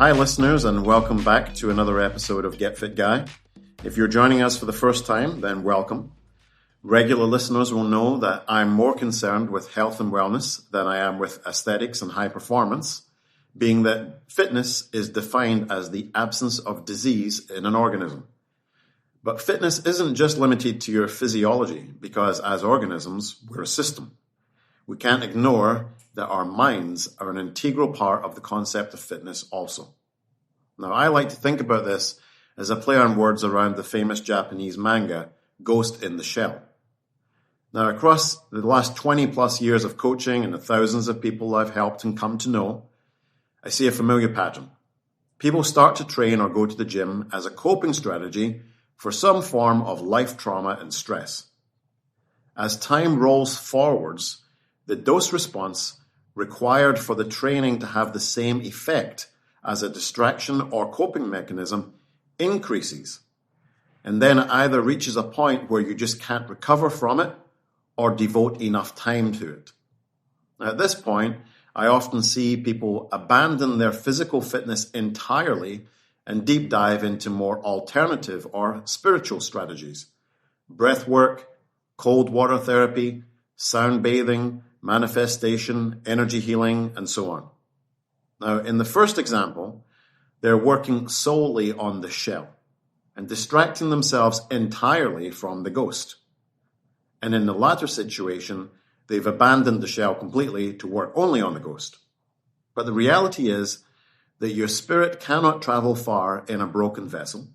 Hi, listeners, and welcome back to another episode of Get Fit Guy. If you're joining us for the first time, then welcome. Regular listeners will know that I'm more concerned with health and wellness than I am with aesthetics and high performance, being that fitness is defined as the absence of disease in an organism. But fitness isn't just limited to your physiology, because as organisms, we're a system. We can't ignore that our minds are an integral part of the concept of fitness also. Now, I like to think about this as a play on words around the famous Japanese manga, Ghost in the Shell. Now, across the last 20 plus years of coaching and the thousands of people I've helped and come to know, I see a familiar pattern. People start to train or go to the gym as a coping strategy for some form of life trauma and stress. As time rolls forwards, the dose response required for the training to have the same effect as a distraction or coping mechanism increases, and then it either reaches a point where you just can't recover from it or devote enough time to it. Now, at this point, I often see people abandon their physical fitness entirely and deep dive into more alternative or spiritual strategies. Breath work, cold water therapy, sound bathing, manifestation, energy healing, and so on. Now, in the first example, they're working solely on the shell and distracting themselves entirely from the ghost. And in the latter situation, they've abandoned the shell completely to work only on the ghost. But the reality is that your spirit cannot travel far in a broken vessel,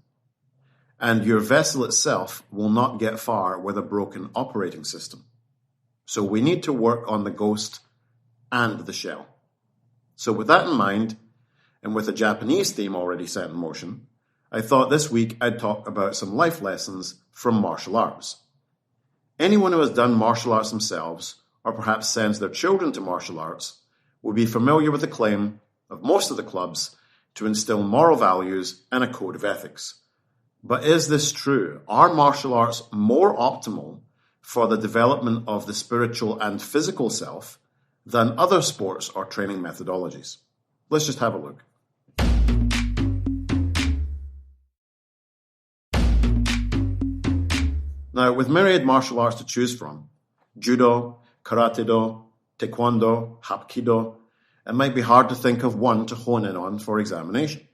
and your vessel itself will not get far with a broken operating system. So we need to work on the ghost and the shell. So with that in mind, and with a Japanese theme already set in motion, I thought this week I'd talk about some life lessons from martial arts. Anyone who has done martial arts themselves, or perhaps sends their children to martial arts, will be familiar with the claim of most of the clubs to instill moral values and a code of ethics. But is this true? Are martial arts more optimal for the development of the spiritual and physical self than other sports or training methodologies? Let's just have a look. Now, with myriad martial arts to choose from, judo, karate-do, taekwondo, hapkido, it might be hard to think of one to hone in on for examination.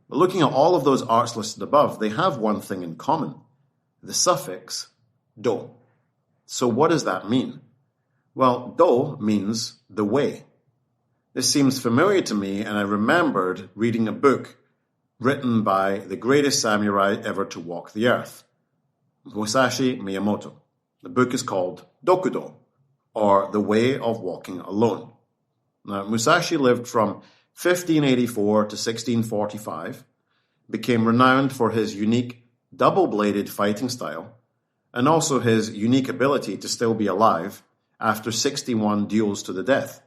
But looking at all of those arts listed above, they have one thing in common: the suffix do. So what does that mean? Well, do means the way. This seems familiar to me, and I remembered reading a book written by the greatest samurai ever to walk the earth, Musashi Miyamoto. The book is called Dokudo, or The Way of Walking Alone. Now, Musashi lived from 1584 to 1645, became renowned for his unique double-bladed fighting style, and also his unique ability to still be alive after 61 duels to the death.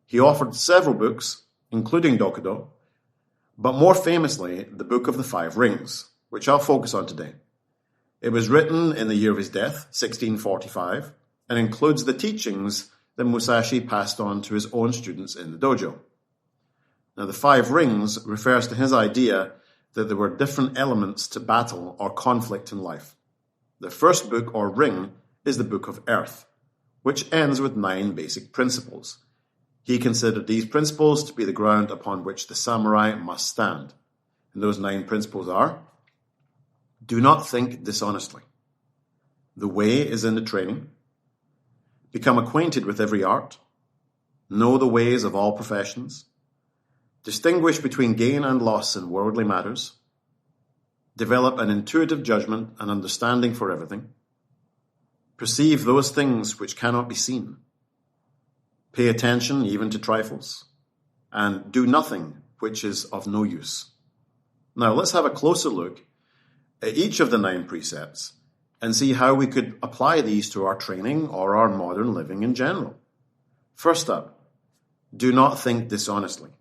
He authored several books, including Dokudo, but more famously, the Book of the Five Rings, which I'll focus on today. It was written in the year of his death, 1645, and includes the teachings that Musashi passed on to his own students in the dojo. Now, the Five Rings refers to his idea that there were different elements to battle or conflict in life. The first book, or ring, is the Book of Earth, which ends with 9 basic principles. He considered these principles to be the ground upon which the samurai must stand. And those 9 principles are: do not think dishonestly. The way is in the training. Become acquainted with every art. Know the ways of all professions. Distinguish between gain and loss in worldly matters. Develop an intuitive judgment and understanding for everything. Perceive those things which cannot be seen. Pay attention even to trifles. And do nothing which is of no use. Now, let's have a closer look at each of the 9 precepts and see how we could apply these to our training or our modern living in general. First up, do not think dishonestly.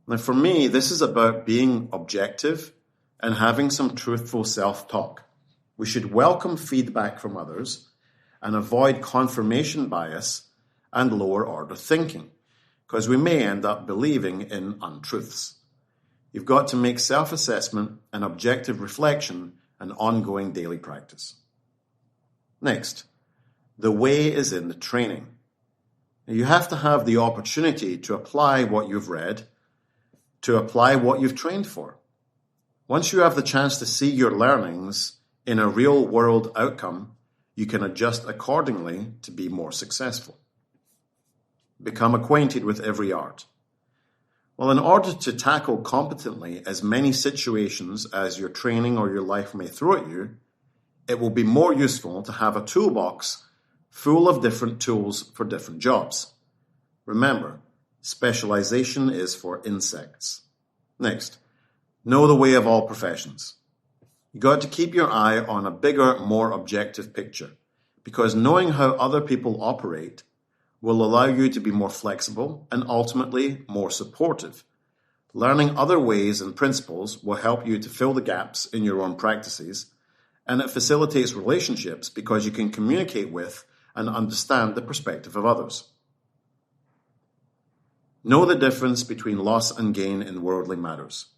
Now, for me, this is about being objective and having some truthful self-talk. We should welcome feedback from others and avoid confirmation bias and lower order thinking, because we may end up believing in untruths. you've got to make self-assessment and objective reflection an ongoing daily practice. Next, the way is in the training. Now, you have to have the opportunity to apply what you've read, to apply what you've trained for. Once you have the chance to see your learnings in a real-world outcome, you can adjust accordingly to be more successful. Become acquainted with every art. Well, in order to tackle competently as many situations as your training or your life may throw at you, it will be more useful to have a toolbox full of different tools for different jobs. Remember, specialization is for insects. Next, know the way of all professions. You got to keep your eye on a bigger, more objective picture, because knowing how other people operate will allow you to be more flexible and ultimately more supportive. Learning other ways and principles will help you to fill the gaps in your own practices, and it facilitates relationships because you can communicate with and understand the perspective of others. Know the difference between loss and gain in worldly matters.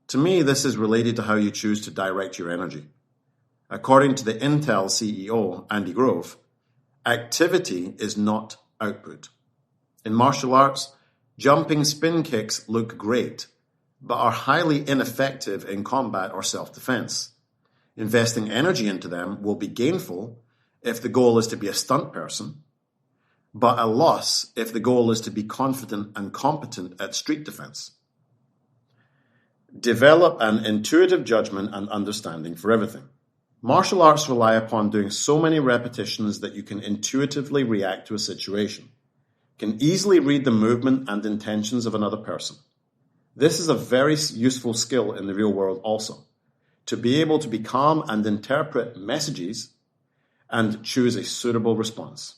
To me, this is related to how you choose to direct your energy. According to the Intel CEO, Andy Grove, activity is not output. In martial arts, jumping spin kicks look great, but are highly ineffective in combat or self-defense. Investing energy into them will be gainful if the goal is to be a stunt person, but a loss if the goal is to be confident and competent at street defense. Develop an intuitive judgment and understanding for everything. Martial arts rely upon doing so many repetitions that you can intuitively react to a situation, can easily read the movement and intentions of another person. This is a very useful skill in the real world also, to be able to be calm and interpret messages and choose a suitable response.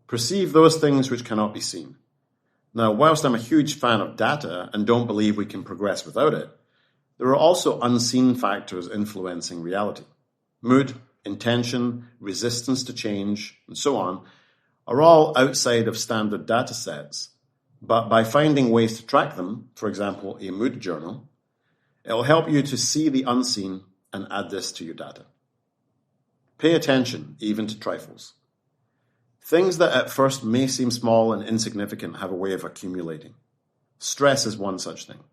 Perceive those things which cannot be seen. Now, whilst I'm a huge fan of data and don't believe we can progress without it, there are also unseen factors influencing reality. Mood, intention, resistance to change, and so on are all outside of standard data sets, but by finding ways to track them, for example, a mood journal, it will help you to see the unseen and add this to your data. Pay attention, even to trifles. Things that at first may seem small and insignificant have a way of accumulating. Stress is one such thing.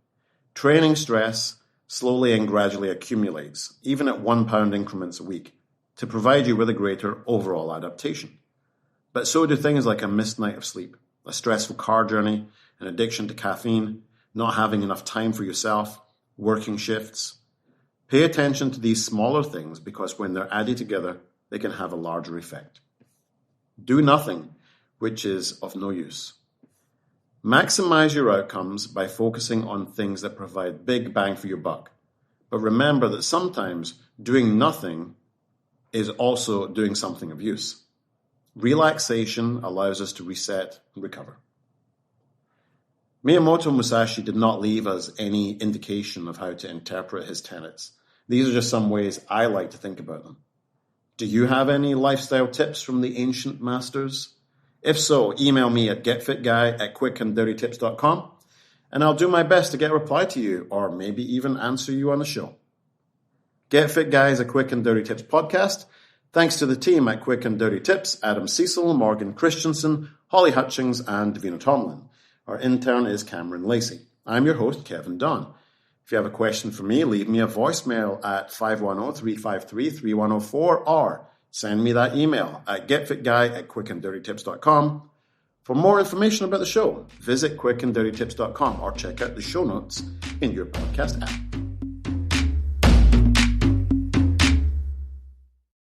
Training stress slowly and gradually accumulates, even at 1 pound increments a week, to provide you with a greater overall adaptation. But so do things like a missed night of sleep, a stressful car journey, an addiction to caffeine, not having enough time for yourself, working shifts. Pay attention to these smaller things because when they're added together, they can have a larger effect. Do nothing which is of no use. Maximize your outcomes by focusing on things that provide big bang for your buck. But remember that sometimes doing nothing is also doing something of use. Relaxation allows us to reset and recover. Miyamoto Musashi did not leave us any indication of how to interpret his tenets. These are just some ways I like to think about them. Do you have any lifestyle tips from the ancient masters? If so, email me at getfitguy@quickanddirtytips.com, and I'll do my best to get a reply to you, or maybe even answer you on the show. Get Fit Guy is a Quick and Dirty Tips podcast. Thanks to the team at Quick and Dirty Tips, Adam Cecil, Morgan Christensen, Holly Hutchings, and Davina Tomlin. Our intern is Cameron Lacey. I'm your host, Kevin Dunn. If you have a question for me, leave me a voicemail at 510-353-3104 or send me that email at getfitguy@quickanddirtytips.com. For more information about the show, visit quickanddirtytips.com or check out the show notes in your podcast app.